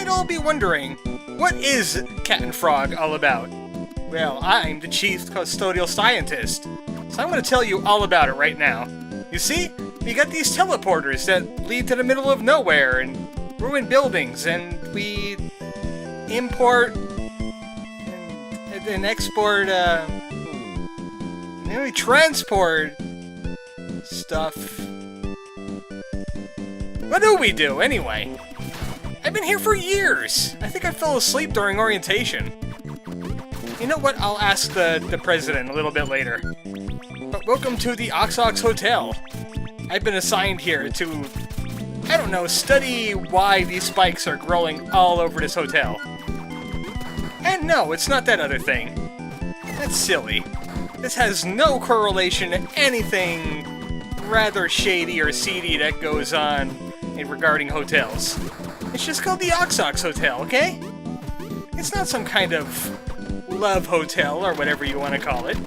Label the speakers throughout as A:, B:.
A: might all be wondering, what is Cat and Frog all about? Well, I'm the chief custodial scientist, so I'm going to tell you all about it right now. You see, we got these teleporters that lead to the middle of nowhere and ruin buildings, and we import and export, we transport stuff. What do we do, anyway? I've been here for years! I think I fell asleep during orientation. You know what? I'll ask the president a little bit later. But welcome to the Ox Hotel. I've been assigned here to, I don't know, study why these spikes are growing all over this hotel. And no, it's not that other thing. That's silly. This has no correlation to anything rather shady or seedy that goes on regarding hotels. It's just called the Ox Hotel, okay? It's not some kind of love hotel or whatever you want to call it.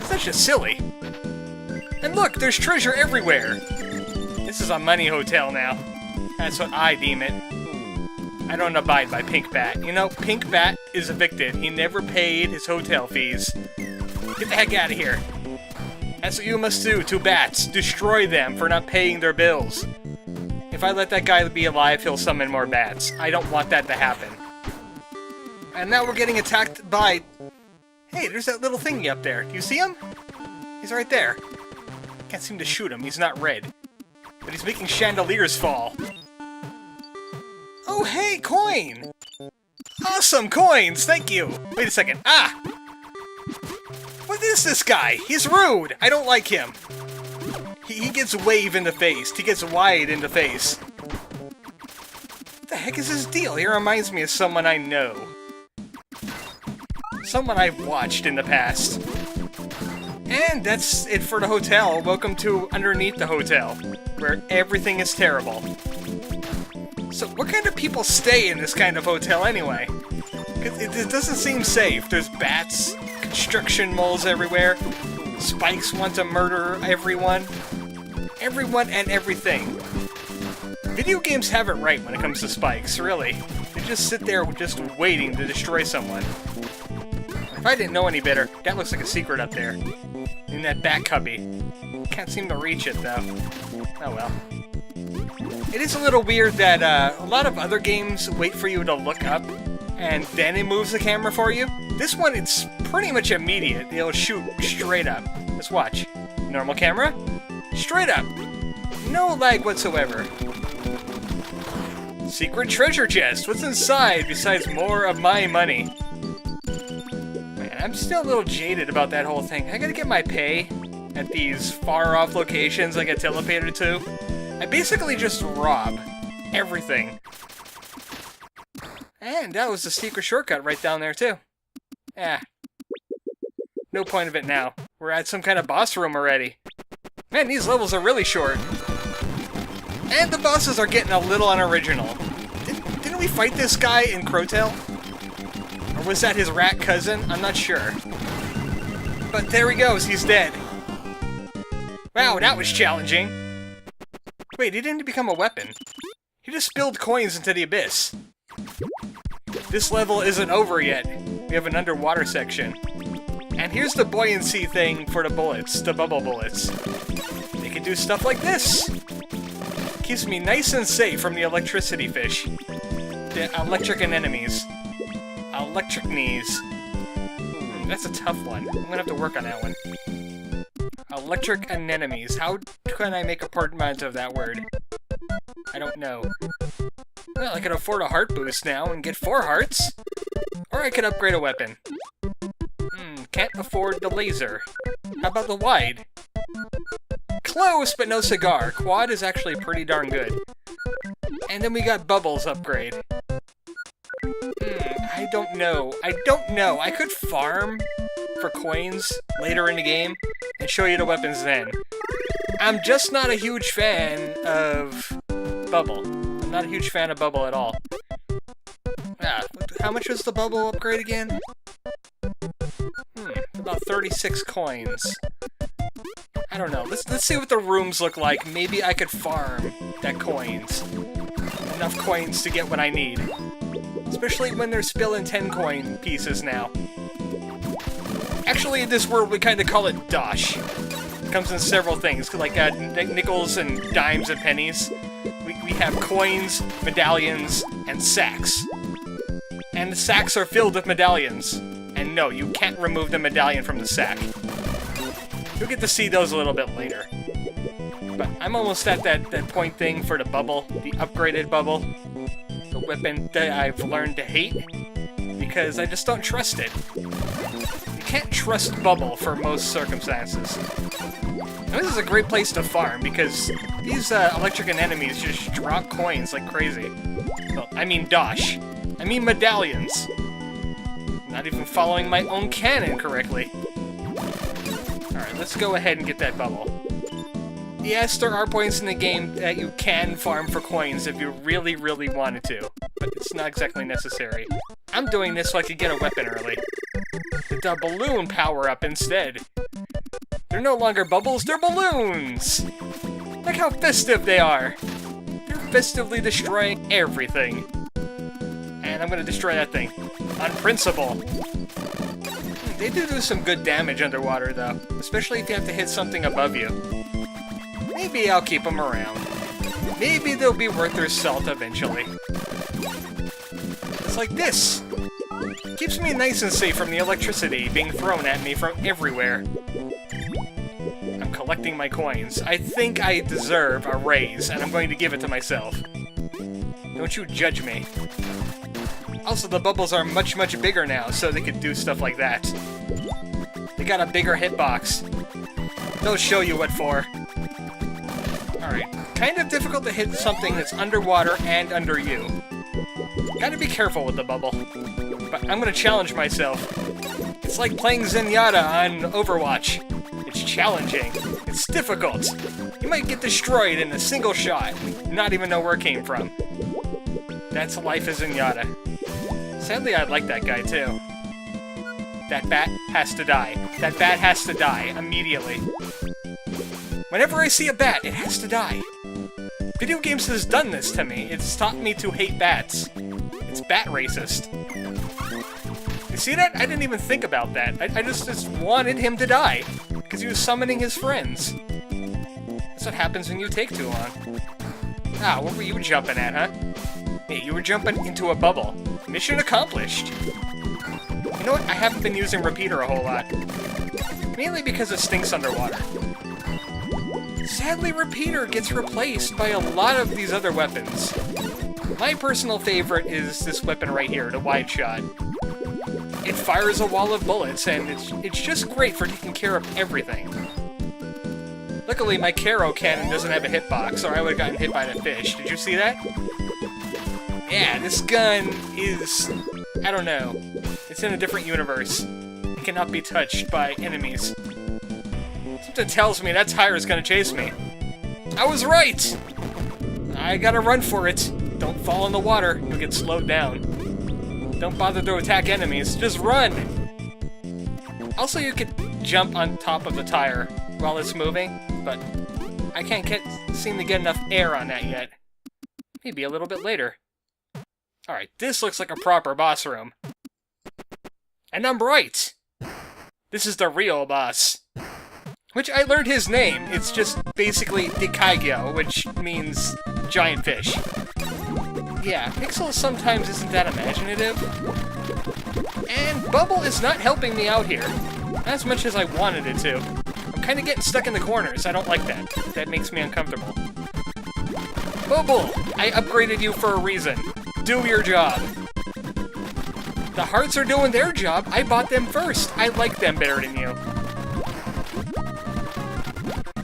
A: That's just silly. And look, there's treasure everywhere. This is a money hotel now. That's what I deem it. I don't abide by Pink Bat. You know, Pink Bat is evicted. He never paid his hotel fees. Get the heck out of here. That's what you must do to bats. Destroy them for not paying their bills. If I let that guy be alive, he'll summon more bats. I don't want that to happen. And now we're getting attacked by... Hey, there's that little thingy up there. Do you see him? He's right there. Can't seem to shoot him. He's not red. But he's making chandeliers fall. Oh, hey, coin! Awesome coins! Thank you! Wait a second. Ah! What is this guy? He's rude! I don't like him. He gets wave in the face. He gets wide in the face. What the heck is his deal? He reminds me of someone I know. Someone I've watched in the past. And that's it for the hotel. Welcome to Underneath the Hotel, where everything is terrible. So what kind of people stay in this kind of hotel anyway? It doesn't seem safe. There's bats, construction moles everywhere. Spikes want to murder everyone. Everyone and everything. Video games have it right when it comes to spikes, really. They just sit there just waiting to destroy someone. If I didn't know any better, that looks like a secret up there. In that bat cubby. Can't seem to reach it, though. Oh well. It is a little weird that a lot of other games wait for you to look up, and then it moves the camera for you. This one, it's pretty much immediate. It'll shoot straight up. Let's watch. Normal camera. Straight up. No lag whatsoever. Secret treasure chest. What's inside besides more of my money? Man, I'm still a little jaded about that whole thing. I gotta get my pay at these far-off locations I get teleported to. I basically just rob everything. And that was the secret shortcut right down there, too. Yeah. No point of it now. We're at some kind of boss room already. Man, these levels are really short. And the bosses are getting a little unoriginal. Didn't we fight this guy in Crowtail? Or was that his rat cousin? I'm not sure. But there he goes, he's dead. Wow, that was challenging. Wait, he didn't become a weapon. He just spilled coins into the abyss. This level isn't over yet. We have an underwater section. And here's the buoyancy thing for the bullets, the bubble bullets. They can do stuff like this. Keeps me nice and safe from the electricity fish. The electric anemones. Electric knees. That's a tough one. I'm gonna have to work on that one. Electric anemones. How can I make a portmanteau of that word? I don't know. Well, I could afford a heart boost now and get 4 hearts. Or I could upgrade a weapon. Can't afford the laser. How about the wide? Close, but no cigar. Quad is actually pretty darn good. And then we got bubbles upgrade. I don't know. I could farm for coins later in the game and show you the weapons then. I'm just not a huge fan of bubble. I'm not a huge fan of bubble at all. How much was the bubble upgrade again? About 36 coins. I don't know. Let's see what the rooms look like. Maybe I could farm that coins. enough coins to get what I need. Especially when they're spilling 10 coin pieces now. Actually, in this world, we kind of call it dosh. It comes in several things, like nickels and dimes and pennies. We have coins, medallions, and sacks. And the sacks are filled with medallions. And no, you can't remove the medallion from the sack. You'll get to see those a little bit later. But I'm almost at that point thing for the bubble, the upgraded bubble. The weapon that I've learned to hate. Because I just don't trust it. You can't trust bubble for most circumstances. And this is a great place to farm, because these electric enemies just drop coins like crazy. Well, I mean dosh. I mean medallions. Not even following my own canon correctly. Alright, let's go ahead and get that bubble. Yes, there are points in the game that you can farm for coins if you really, really wanted to, but it's not exactly necessary. I'm doing this so I could get a weapon early. Get the balloon power-up instead. They're no longer bubbles, they're balloons! Look how festive they are! They're festively destroying everything. And I'm gonna destroy that thing. On principle. They do some good damage underwater, though. Especially if you have to hit something above you. Maybe I'll keep them around. Maybe they'll be worth their salt eventually. It's like this! Keeps me nice and safe from the electricity being thrown at me from everywhere. I'm collecting my coins. I think I deserve a raise, and I'm going to give it to myself. Don't you judge me. Also, the bubbles are much, much bigger now, so they could do stuff like that. They got a bigger hitbox. They'll show you what for. Alright, kind of difficult to hit something that's underwater and under you. Gotta be careful with the bubble. But I'm gonna challenge myself. It's like playing Zenyatta on Overwatch. It's challenging. It's difficult. You might get destroyed in a single shot, not even know where it came from. That's life as Zenyatta. Sadly, I like that guy, too. That bat has to die. That bat has to die immediately. Whenever I see a bat, it has to die. Video games has done this to me. It's taught me to hate bats. It's bat racist. You see that? I didn't even think about that. I just wanted him to die. Because he was summoning his friends. That's what happens when you take too long. Ah, what were you jumping at, huh? Hey, you were jumping into a bubble. Mission accomplished. You know what? I haven't been using Repeater a whole lot. Mainly because it stinks underwater. Sadly, Repeater gets replaced by a lot of these other weapons. My personal favorite is this weapon right here, the wide shot. It fires a wall of bullets, and it's just great for taking care of everything. Luckily, my Kero cannon doesn't have a hitbox, or I would have gotten hit by the fish. Did you see that? Yeah, this gun is... I don't know. It's in a different universe. It cannot be touched by enemies. Something tells me that tire's gonna chase me. I was right! I gotta run for it. Don't fall in the water, you'll get slowed down. Don't bother to attack enemies, just run! Also, you could jump on top of the tire while it's moving, but I can't seem to get enough air on that yet. Maybe a little bit later. Alright, this looks like a proper boss room. And I'm right! This is the real boss. Which I learned his name. It's just basically Dikaigyo, which means giant fish. Yeah, Pixel sometimes isn't that imaginative. And Bubble is not helping me out here. Not as much as I wanted it to. I'm kind of getting stuck in the corners. I don't like that. That makes me uncomfortable. Bubble! I upgraded you for a reason. Do your job. The hearts are doing their job. I bought them first. I like them better than you.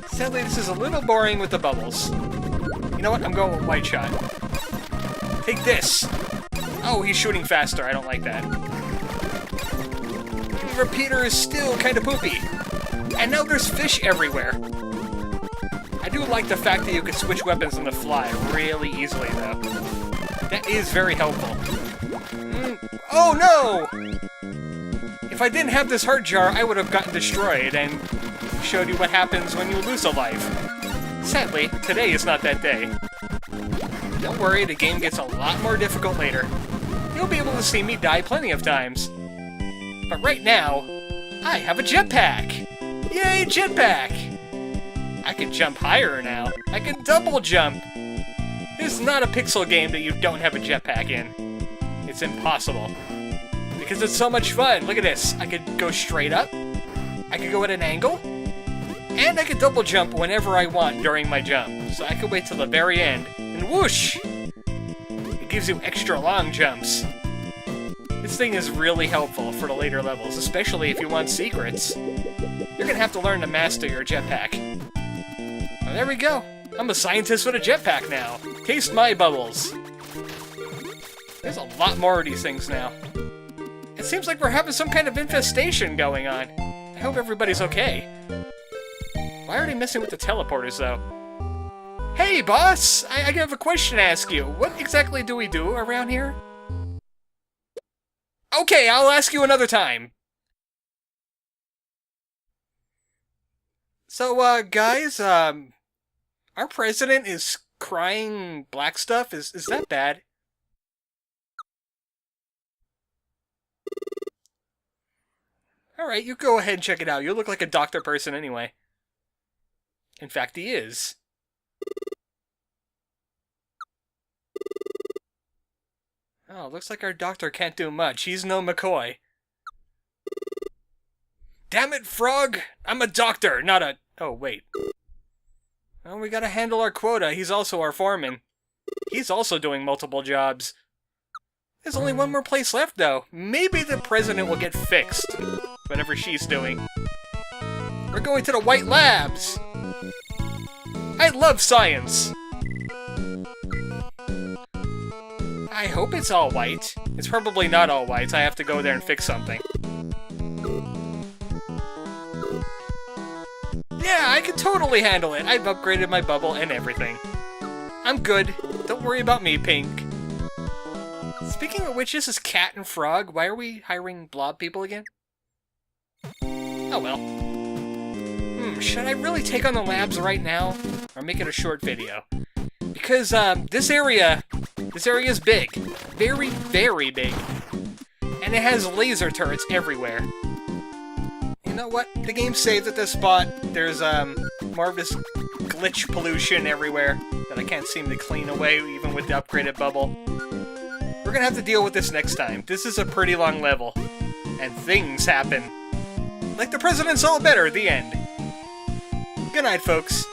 A: Sadly, this is a little boring with the bubbles. You know what? I'm going with White Shot. Take this! Oh, he's shooting faster. I don't like that. Repeater is still kind of poopy. And now there's fish everywhere. I do like the fact that you can switch weapons on the fly really easily, though. That is very helpful. Oh, no! If I didn't have this heart jar, I would have gotten destroyed and showed you what happens when you lose a life. Sadly, today is not that day. Don't worry, the game gets a lot more difficult later. You'll be able to see me die plenty of times. But right now, I have a jetpack! Yay, jetpack! I can jump higher now. I can double jump! There's not a pixel game that you don't have a jetpack in. It's impossible. Because it's so much fun. Look at this. I could go straight up. I could go at an angle. And I could double jump whenever I want during my jump. So I could wait till the very end. And whoosh! It gives you extra long jumps. This thing is really helpful for the later levels, especially if you want secrets. You're gonna have to learn to master your jetpack. Well, there we go. I'm a scientist with a jetpack now. Taste my bubbles. There's a lot more of these things now. It seems like we're having some kind of infestation going on. I hope everybody's okay. Why are they messing with the teleporters, though? Hey, boss! I have a question to ask you. What exactly do we do around here? Okay, I'll ask you another time. So, guys, our president is crying black stuff. Is that bad? Alright, you go ahead and check it out. You look like a doctor person anyway. In fact, he is. Oh, looks like our doctor can't do much. He's no McCoy. Damn it, Frog! I'm a doctor, not a... Oh, wait. Well, we gotta handle our quota. He's also our foreman. He's also doing multiple jobs. There's only one more place left, though. Maybe the president will get fixed. Whatever she's doing. We're going to the White Labs! I love science! I hope it's all white. It's probably not all white. I have to go there and fix something. Yeah, I can totally handle it. I've upgraded my bubble and everything. I'm good. Don't worry about me, Pink. Speaking of which, this is Cat and Frog. Why are we hiring blob people again? Oh well. Should I really take on the labs right now? Or make it a short video? Because, this area is big. Very, very big. And it has laser turrets everywhere. You know what? The game saved at this spot. There's, more of this glitch pollution everywhere that I can't seem to clean away, even with the upgraded bubble. We're gonna have to deal with this next time. This is a pretty long level. And things happen. Like the president's all better, the end. Good night, folks.